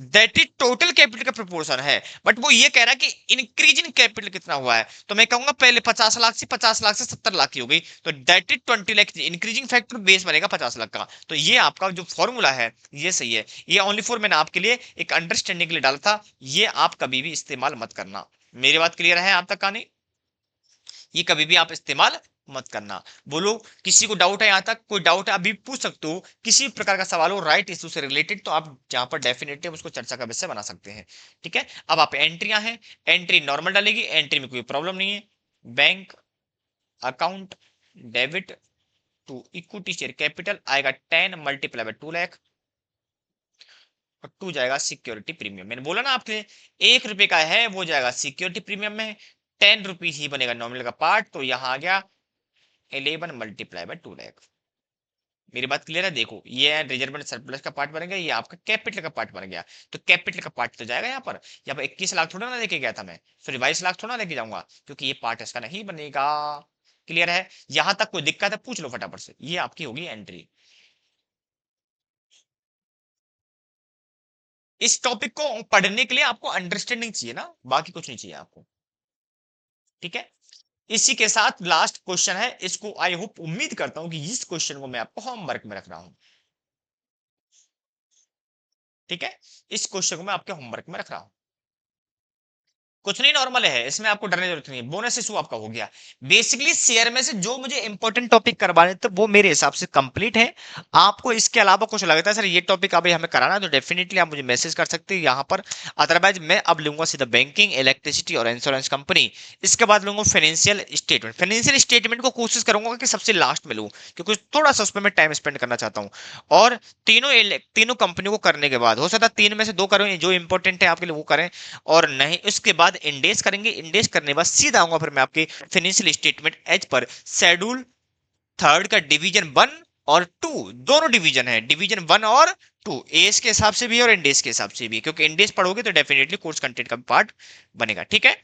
दैट इज टोटल कैपिटल का प्रोपोर्शन है। बट वो ये कह रहा है कि इंक्रीज इन कैपिटल कितना हुआ है, तो मैं कहूंगा पहले 50 लाख से 70 लाख की हो गई, तो that is 20 lakh increasing factor base बनेगा 50 लाख का। तो ये आपका जो फॉर्मूला है ये सही है। ये ओनली फॉर मैंने आपके लिए एक अंडरस्टैंडिंग के लिए डाला था, ये आप कभी भी इस्तेमाल मत करना। मेरी बात क्लियर है आप तक का? नहीं, ये कभी भी आप इस्तेमाल मत करना। बोलो, किसी को डाउट है? यहां तक कोई डाउट है अभी पूछ सकते हो, किसी भी प्रकार का सवाल हो राइट इशू से रिलेटेड, तो आप जहां पर डेफिनेटली उसको चर्चा का विषय बना सकते हैं। ठीक है? अब आप एंट्रियां हैं, एंट्री नॉर्मल डालेगी, एंट्री में कोई प्रॉब्लम नहीं है। Bank account debit to equity share capital आएगा 10 × 2 लाख, और 2 जाएगा सिक्योरिटी प्रीमियम। मैंने बोला ना आपके 1 रुपए का है वो जाएगा सिक्योरिटी प्रीमियम में, 10 रुपीज ही बनेगा नॉमिनल का पार्ट, तो यहां आ गया 11 × 2 लाख। मेरी बात क्लियर है? देखो, ये रिजर्व एंड सरप्लस का पार्ट बन गया, ये आपका कैपिटल का पार्ट बन गया। तो कैपिटल का पार्ट तो जाएगा यहाँ पर 21 लाख थोड़ा ना लेके गया था मैं, सॉरी 22 लाख थोड़ा लेके जाऊंगा, क्योंकि ये पार्ट इसका नहीं बनेगा। क्लियर है? यहां तक कोई दिक्कत है पूछ लो फटाफट से। ये आपकी होगी एंट्री। इस टॉपिक को पढ़ने के लिए आपको अंडरस्टैंडिंग चाहिए ना, बाकी कुछ नहीं चाहिए आपको। ठीक है? इसी के साथ लास्ट क्वेश्चन है, इसको आई होप उम्मीद करता हूं कि इस क्वेश्चन को मैं आपको होमवर्क में रख रहा हूं। ठीक है, इस क्वेश्चन को मैं आपके होमवर्क में रख रहा हूं। कुछ नहीं, नॉर्मल है, इसमें आपको डरने की जरूरत नहीं है। बोनस इशू आपका हो गया। बेसिकली शेयर में से जो मुझे इंपॉर्टेंट टॉपिक करवाने थे वो मेरे हिसाब से कंप्लीट है। आपको इसके अलावा कुछ लगता है सर ये टॉपिक अभी हमें कराना है, तो डेफिनेटली आप मुझे मैसेज कर सकते हैं यहाँ पर। अदरवाइज मैं अब लूंगा सीधा बैंकिंग, इलेक्ट्रिसिटी और इंश्योरेंस कंपनी। इसके बाद लूंगा फाइनेंशियल स्टेटमेंट। फाइनेंशियल स्टेटमेंट को कोशिश करूंगा कि सबसे लास्ट में लूं, क्योंकि थोड़ा सा उसमें मैं टाइम स्पेंड करना चाहता हूँ। और तीनों कंपनियों को करने के बाद हो सकता है 3 में से 2 करें, जो इंपॉर्टेंट है आपके लिए वो करें। और नहीं, उसके बाद इंडेक्स करेंगे। इंडेक्स करने के बाद सीधा आऊंगा फिर मैं आपके financial statement as per schedule third का डिवीजन 1 और 2, दोनों डिवीजन है, डिवीजन 1 और 2, एस के हिसाब से भी और इंडेक्स के हिसाब से भी, क्योंकि इंडेक्स पढ़ोगे तो डेफिनेटली कोर्स कंटेंट का पार्ट बनेगा। ठीक है।